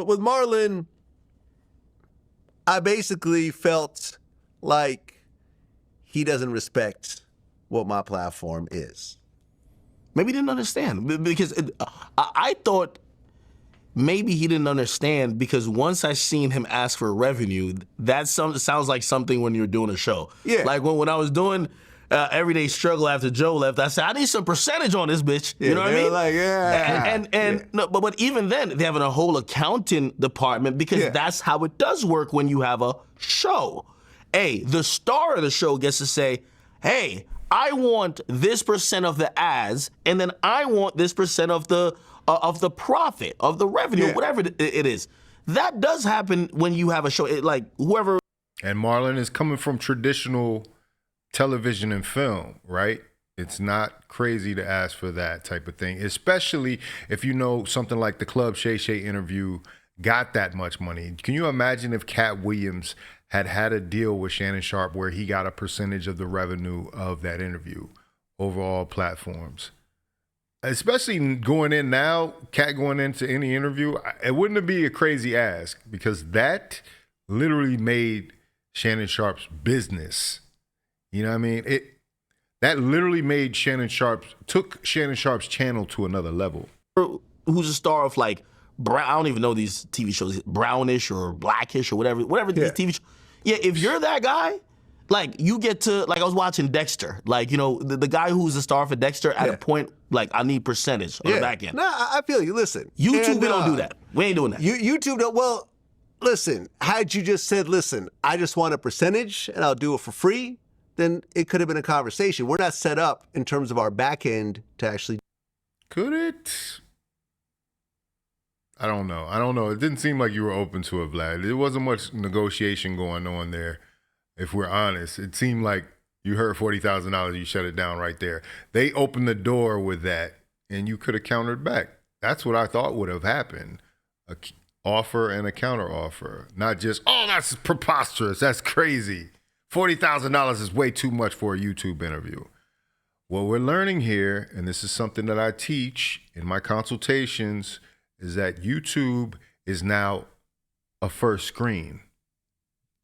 with Marlon, I basically felt like he doesn't respect what my platform is. Maybe he didn't understand because I thought maybe he didn't understand because once I seen him ask for revenue, that sounds like something when you're doing a show. Yeah. Like when I was doing Everyday Struggle after Joe left, I said, I need some percentage on this bitch. Yeah, you know what I mean? like, yeah. And no, but even then, they have a whole accounting department because that's how it does work when you have a show. Hey, the star of the show gets to say, hey, I want this percent of the ads, and then I want this percent of the profit, of the revenue, whatever it is. That does happen when you have a show. Like whoever. And Marlon is coming from traditional television and film, right? It's not crazy to ask for that type of thing, especially if you know something like the Club Shay Shay interview got that much money. Can you imagine if Cat Williams had a deal with Shannon Sharpe where he got a percentage of the revenue of that interview over all platforms? Especially going in now, Cat going into any interview, it wouldn't be a crazy ask because that literally made Shannon Sharpe's business. You know what I mean? That literally made took Shannon Sharpe's channel to another level. Who's a star of like, I don't even know these TV shows, Brownish or Blackish or whatever these TV shows. Yeah, if you're that guy, like you get to, like I was watching Dexter, like, you know, the guy who's the star for Dexter at a point, like I need percentage on the back end. No, I feel you. Listen. YouTube, we don't do that. We ain't doing that. YouTube don't, well, listen, had you just said, listen, I just want a percentage and I'll do it for free, then it could have been a conversation. We're not set up in terms of our back end to actually. Could it? I don't know. It didn't seem like you were open to it, Vlad. There wasn't much negotiation going on there, if we're honest. It seemed like you heard $40,000, you shut it down right there. They opened the door with that, and you could have countered back. That's what I thought would have happened. An offer and a counter offer. Not just, oh, that's preposterous. That's crazy. $40,000 is way too much for a YouTube interview. What we're learning here, and this is something that I teach in my consultations, is that YouTube is now a first screen.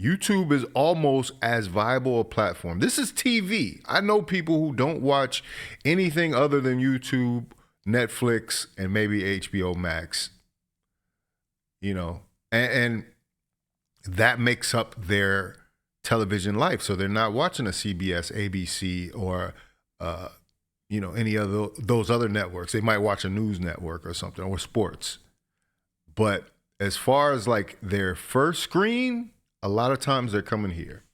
YouTube is almost as viable a platform. This is TV. I know people who don't watch anything other than YouTube, Netflix, and maybe HBO Max. You know, and that makes up their television life. So they're not watching a CBS, ABC, or you know, any of those other networks. They might watch a news network or something, or sports. But as far as like their first screen, a lot of times they're coming here.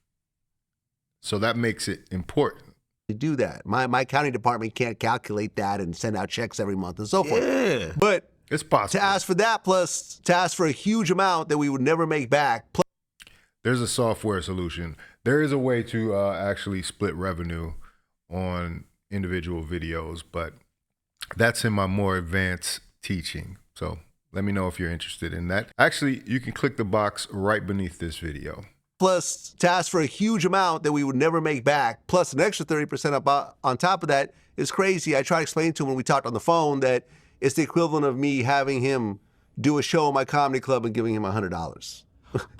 So that makes it important. To do that. My county department can't calculate that and send out checks every month and so forth. Yeah. But it's possible. To ask for that, plus to ask for a huge amount that we would never make back. There's a software solution. There is a way to actually split revenue on individual videos, but that's in my more advanced teaching. So let me know if you're interested in that. Actually, you can click the box right beneath this video. Plus to ask for a huge amount that we would never make back, plus an extra 30% up on top of that is crazy. I tried to explain to him when we talked on the phone that it's the equivalent of me having him do a show in my comedy club and giving him $100.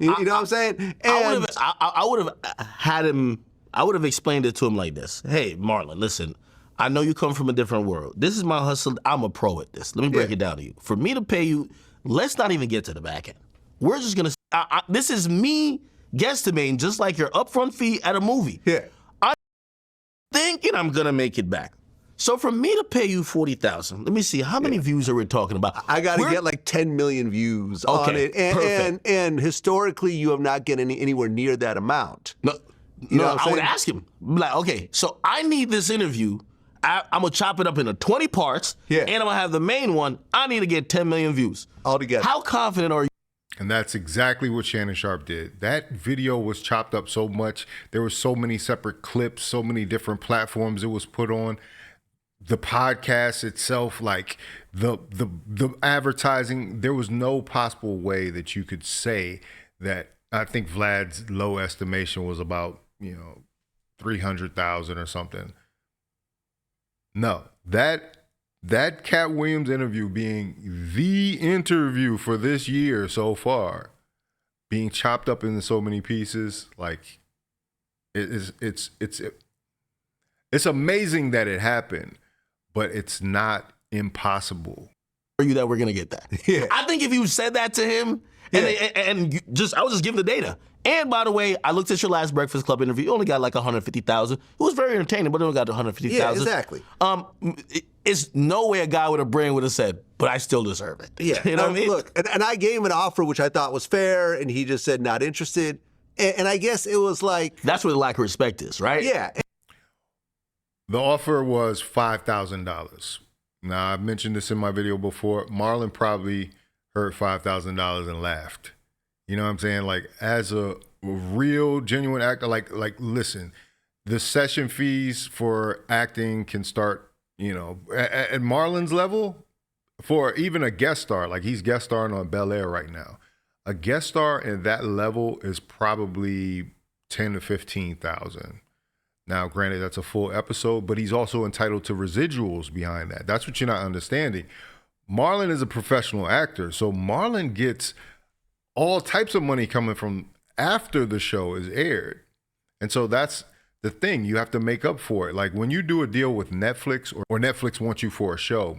You know what I'm saying? And I would have had him. I would have explained it to him like this: hey, Marlon, listen. I know you come from a different world. This is my hustle. I'm a pro at this. Let me break it down to you. For me to pay you, let's not even get to the back end. We're just gonna. This is me guesstimating, just like your upfront fee at a movie. Yeah. I'm thinking I'm gonna make it back. So for me to pay you $40,000, let me see, how many views are we talking about? I got to get like 10 million views on it. And historically, you have not get anywhere near that amount. No, I would ask him, like, okay, so I need this interview. I'm going to chop it up into 20 parts, and I'm going to have the main one. I need to get 10 million views. Altogether. How confident are you? And that's exactly what Shannon Sharpe did. That video was chopped up so much. There were so many separate clips, so many different platforms it was put on. The podcast itself, like the advertising, there was no possible way that you could say that. I think Vlad's low estimation was about, 300,000 or something. No, that that Cat Williams interview being the interview for this year so far, being chopped up into so many pieces, like it's amazing that it happened, but it's not impossible. For you that we're gonna get that. Yeah. I think if you said that to him, and I was just giving the data. And by the way, I looked at your last Breakfast Club interview. You only got like 150,000. It was very entertaining, but it only got 150,000. Yeah, exactly. It's no way a guy with a brain would have said, but I still deserve it. Yeah. You know what I mean? Look, and I gave him an offer which I thought was fair, and he just said not interested. And I guess it was like, that's where the lack of respect is, right? yeah. The offer was $5,000. Now, I've mentioned this in my video before. Marlon probably heard $5,000 and laughed. You know what I'm saying? Like, as a real, genuine actor, like listen, the session fees for acting can start, you know, at Marlon's level, for even a guest star, like he's guest starring on Bel Air right now. A guest star at that level is probably 10 to 15,000. Now, granted, that's a full episode, but he's also entitled to residuals behind that. That's what you're not understanding. Marlon is a professional actor, so Marlon gets all types of money coming from after the show is aired. And so that's the thing. You have to make up for it. Like when you do a deal with Netflix or Netflix wants you for a show,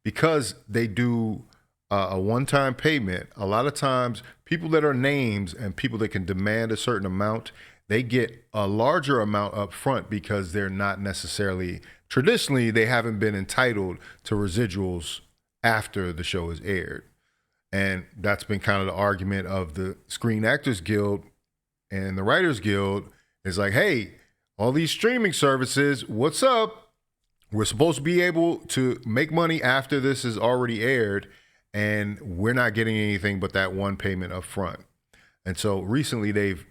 because they do a one-time payment, a lot of times people that are names and people that can demand a certain amount, they get a larger amount up front because they're not necessarily, traditionally, they haven't been entitled to residuals after the show is aired. And that's been kind of the argument of the Screen Actors Guild and the Writers Guild is like, hey, all these streaming services, what's up? We're supposed to be able to make money after this is already aired, and we're not getting anything but that one payment up front. And so recently they've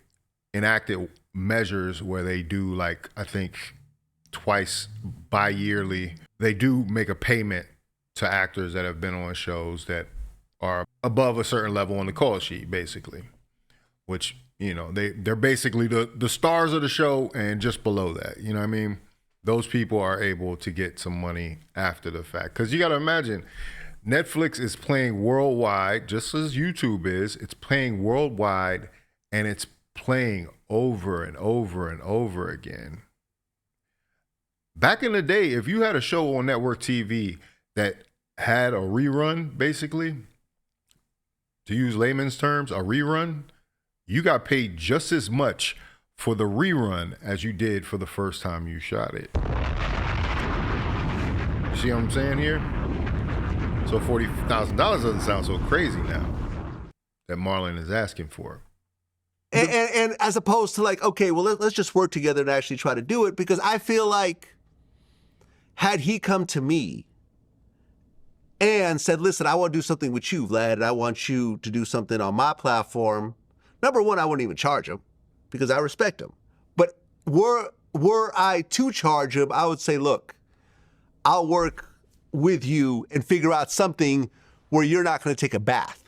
enacted measures where they do, like, I think twice bi-yearly, they do make a payment to actors that have been on shows that are above a certain level on the call sheet, basically, which, you know, they're basically the stars of the show and just below that, you know what I mean? Those people are able to get some money after the fact. Because you got to imagine, Netflix is playing worldwide, just as YouTube is. It's playing worldwide, and it's playing over and over and over again. Back in the day, if you had a show on network TV that had a rerun, basically, to use layman's terms, a rerun, you got paid just as much for the rerun as you did for the first time you shot it. You see what I'm saying here? So $40,000 doesn't sound so crazy now that Marlon is asking for. And as opposed to like, okay, well, let's just work together and actually try to do it, because I feel like had he come to me and said, listen, I want to do something with you, Vlad, and I want you to do something on my platform, number one, I wouldn't even charge him because I respect him. But were I to charge him, I would say, look, I'll work with you and figure out something where you're not going to take a bath.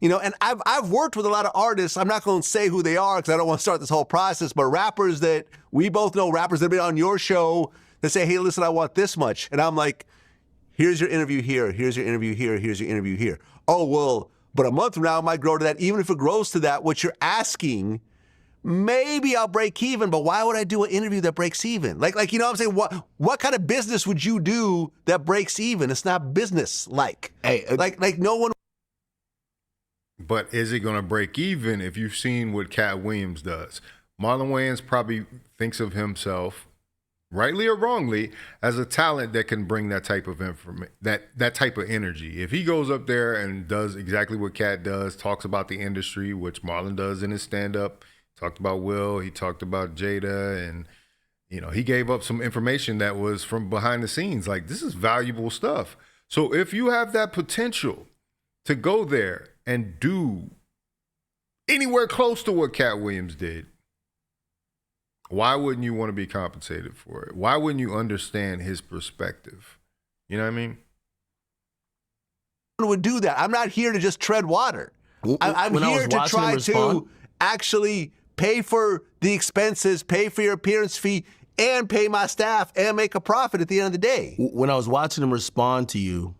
You know, and I've worked with a lot of artists. I'm not going to say who they are because I don't want to start this whole process, but rappers that we both know, rappers that have been on your show, that say, hey, listen, I want this much. And I'm like, here's your interview here, here's your interview here, here's your interview here. Oh, well, but a month from now it might grow to that. Even if it grows to that, what you're asking, maybe I'll break even, but why would I do an interview that breaks even? Like you know what I'm saying? What kind of business would you do that breaks even? It's not business-like. Hey, like no one. But is it going to break even if you've seen what Cat Williams does? Marlon Wayans probably thinks of himself, rightly or wrongly, as a talent that can bring that type of that type of energy. If he goes up there and does exactly what Cat does, talks about the industry, which Marlon does in his stand-up, talked about Will, he talked about Jada, and you know, he gave up some information that was from behind the scenes. Like, this is valuable stuff. So if you have that potential to go there and do anywhere close to what Cat Williams did, why wouldn't you want to be compensated for it? Why wouldn't you understand his perspective? You know what I mean? Would do that. I'm not here to just tread water. I'm here to try to actually pay for the expenses, pay for your appearance fee, and pay my staff and make a profit at the end of the day. When I was watching him respond to you,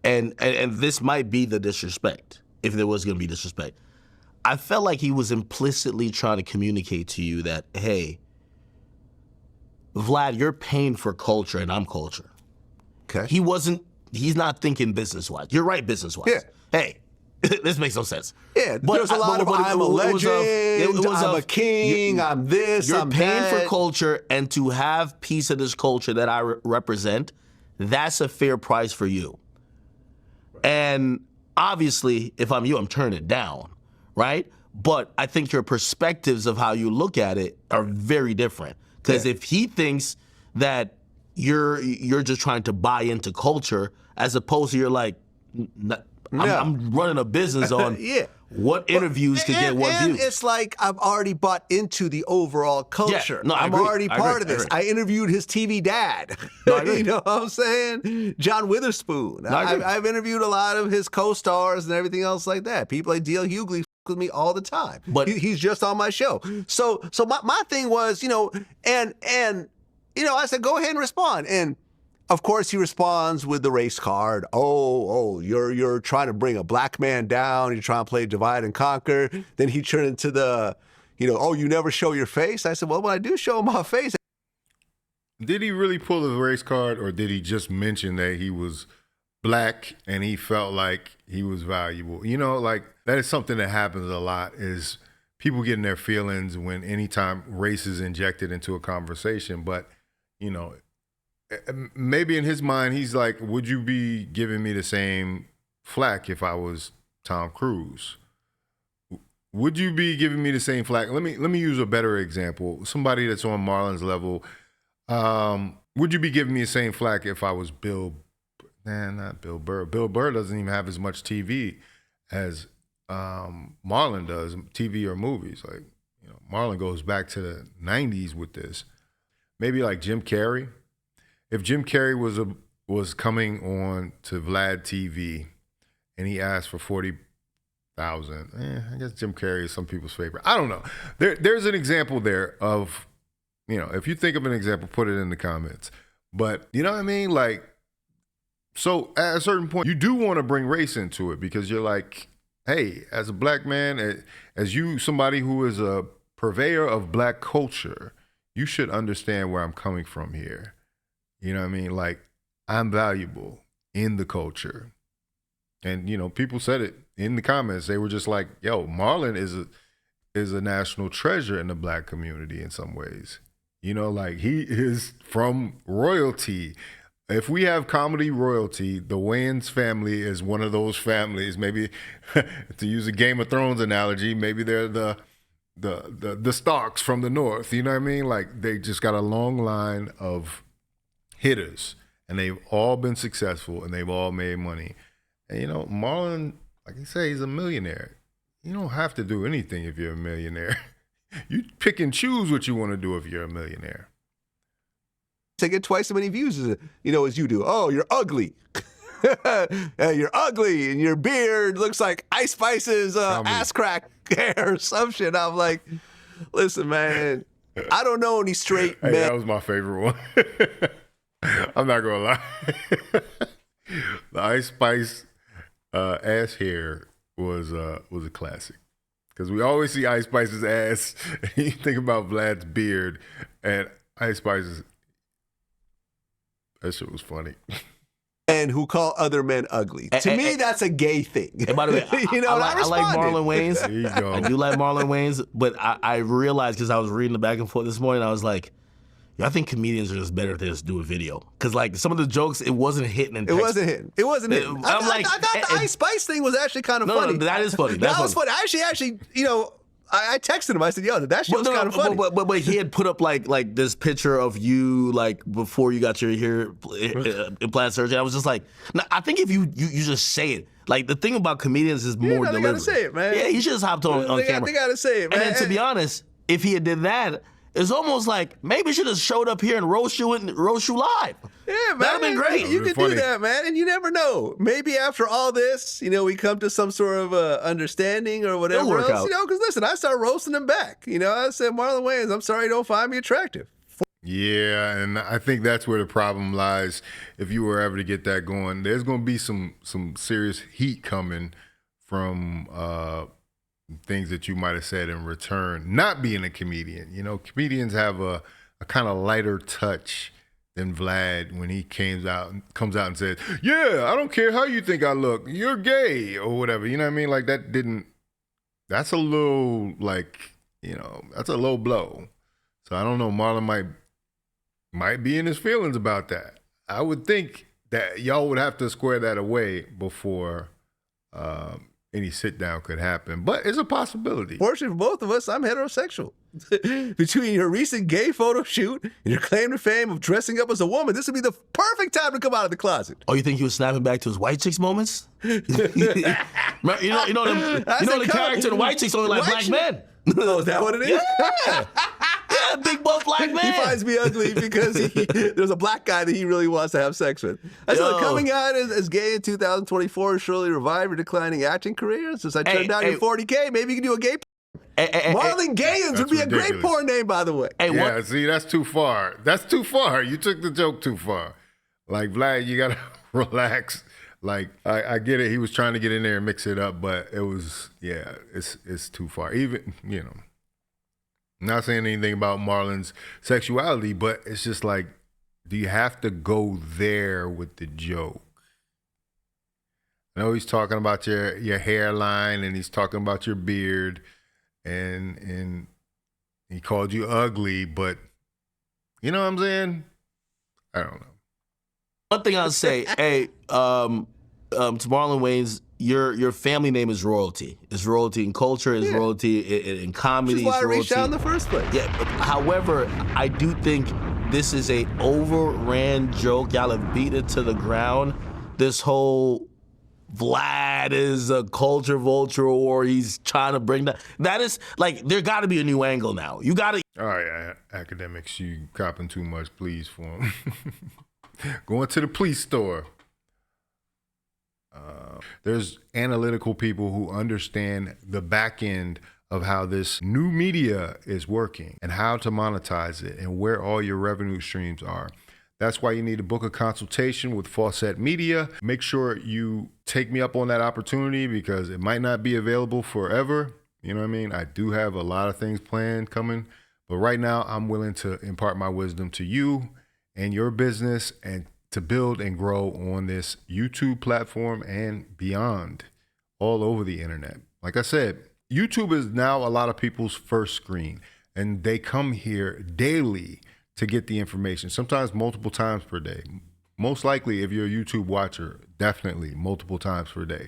and this might be the disrespect, if there was going to be disrespect, I felt like he was implicitly trying to communicate to you that, hey, Vlad, you're paying for culture and I'm culture. Okay. He's not thinking business-wise. You're right business-wise. Yeah. Hey, this makes no sense. Yeah, there's a lot of I'm a legend, I'm a king, I'm this, you're I'm paying that. for culture, and to have piece of this culture that I represent, that's a fair price for you. And obviously, if I'm you, I'm turning it down, right? But I think your perspectives of how you look at it are very different. Because if he thinks that you're just trying to buy into culture, as opposed to you're like, I'm running a business on what interviews could get what views. It's like I've already bought into the overall culture. No, I I'm agree. already part of this. I interviewed his TV dad. No, I agree. You know what I'm saying? John Witherspoon. No, I agree. I've interviewed a lot of his co-stars and everything else like that. People like D.L. Hughley with me all the time. But he's just on my show. So my thing was, and I said, go ahead and respond. And of course, he responds with the race card. Oh, you're trying to bring a black man down. You're trying to play divide and conquer. Then he turned into the, you never show your face. I said, well, when I do show my face. Did he really pull the race card, or did he just mention that he was black and he felt like he was valuable? Like that is something that happens a lot, is people getting their feelings when anytime race is injected into a conversation. But, maybe in his mind, he's like, would you be giving me the same flack if I was Tom Cruise? Would you be giving me the same flack? Let me use a better example. Somebody that's on Marlon's level. Would you be giving me the same flack if I was not Bill Burr. Bill Burr doesn't even have as much TV as Marlon does, TV or movies. Like, Marlon goes back to the 90s with this. Maybe like Jim Carrey. If Jim Carrey was coming on to Vlad TV and he asked for 40,000, I guess Jim Carrey is some people's favorite. I don't know. There's an example there of, if you think of an example, put it in the comments. But you know what I mean? Like, so at a certain point, you do want to bring race into it, because you're like, hey, as a black man, as somebody who is a purveyor of black culture, you should understand where I'm coming from here. You know what I mean? Like, I'm valuable in the culture. And, people said it in the comments. They were just like, yo, Marlon is a national treasure in the black community in some ways. Like, he is from royalty. If we have comedy royalty, the Wayans family is one of those families. Maybe, to use a Game of Thrones analogy, maybe they're the Starks from the North. You know what I mean? Like, they just got a long line of hitters, and they've all been successful, and they've all made money. And Marlon, like I say, he's a millionaire. You don't have to do anything if you're a millionaire. You pick and choose what you want to do if you're a millionaire. To get twice as many views as you do. Oh, you're ugly. You're ugly, and your beard looks like Ice Spice's ass crack hair or some shit. I'm like, listen, man, I don't know any straight men. That was my favorite one. I'm not gonna lie. The Ice Spice ass hair was a classic, because we always see Ice Spice's ass, and you think about Vlad's beard, and Ice Spice's. That shit was funny. And who call other men ugly. To me, that's a gay thing. And by the way, I like Marlon Wayans. There you go. I do like Marlon Wayans, but I realized, because I was reading the back and forth this morning, I was like, I think comedians are just better if they just do a video. Because, like, some of the jokes, it wasn't hitting in text. It wasn't hitting. I thought the Ice Spice thing was actually kind of funny. No, that is funny. That was funny. I actually, I texted him. I said, yo, that shit was kind of funny. But he had put up, like this picture of you, like, before you got your hair implant surgery. I was just like, I think if you just say it. Like, the thing about comedians is more deliberate. They gotta say it, man. Yeah, he should just hopped on camera. They gotta say it, man. And then, to be honest, if he had did that, it's almost like maybe you should have showed up here and roast you live. Yeah, man. That'd been great. You That'd can be do funny. that, man. And you never know. Maybe after all this, we come to some sort of understanding or whatever It'll work else. out. Because listen, I start roasting him back. I said, Marlon Wayans, I'm sorry you don't find me attractive. Yeah, and I think that's where the problem lies. If you were ever to get that going, there's going to be some serious heat coming from things that you might have said in return. Not being a comedian, comedians have a kind of lighter touch than Vlad when he comes out and says, "Yeah, I don't care how you think I look. You're gay," or whatever. You know what I mean? Like that's a little that's a low blow. So I don't know. Marlon might be in his feelings about that. I would think that y'all would have to square that away before any sit down could happen, but it's a possibility. Fortunately for both of us, I'm heterosexual. Between your recent gay photo shoot and your claim to fame of dressing up as a woman, this would be the perfect time to come out of the closet. Oh, you think he was snapping back to his white chicks moments? You know the character in White Chicks only like black men. Oh, is that what it is? Yeah, big buff black man. He finds me ugly because there's a black guy that he really wants to have sex with. I said, Yo. coming out as gay in 2024 will surely revive your declining acting career. Since I turned down your 40K, maybe you can do a gay Marlon Wayans would be a great ridiculous. porn name, by the way. Hey, Yeah, see, that's too far. That's too far. You took the joke too far. Like, Vlad, you got to relax. Like, I get it. He was trying to get in there and mix it up, but it was, it's too far. Even, not saying anything about Marlon's sexuality, but it's just like, do you have to go there with the joke? I know he's talking about your hairline and he's talking about your beard and he called you ugly, but you know what I'm saying? I don't know. One thing I'll say, hey, to Marlon Wayans, your family name is royalty. It's royalty in culture. It's royalty in comedy. Which is why I it's reached out in royalty. the first place. Yeah. However, I do think this is a overran joke. Y'all have beat it to the ground. This whole Vlad is a culture vulture, or he's trying to bring that is like there got to be a new angle now. You got to. All right, academics, you copping too much, please, for him. Going to the police store. There's analytical people who understand the back end of how this new media is working and how to monetize it and where all your revenue streams are. That's why you need to book a consultation with Faucette Media. Make sure you take me up on that opportunity because it might not be available forever. You know what I mean? I do have a lot of things planned coming, but right now I'm willing to impart my wisdom to you and your business and to build and grow on this YouTube platform and beyond, all over the internet. Like I said, YouTube is now a lot of people's first screen, and they come here daily to get the information, sometimes multiple times per day. Most likely, if you're a YouTube watcher, definitely multiple times per day.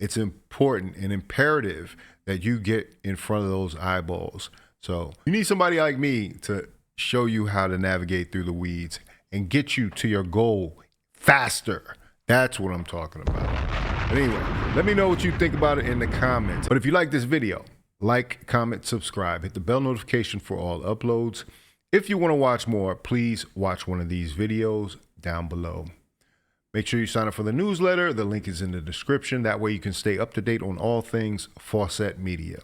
It's important and imperative that you get in front of those eyeballs. So you need somebody like me to show you how to navigate through the weeds and get you to your goal faster. That's what I'm talking about. But anyway, let me know what you think about it in the comments. But if you like this video, like, comment, subscribe, hit the bell notification for all uploads. If you want to watch more, please watch one of these videos down below. Make sure you sign up for the newsletter. The link is in the description. That way you can stay up to date on all things Faucette Media.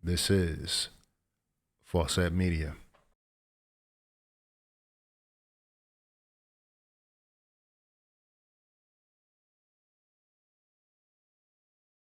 This is Faucette Media.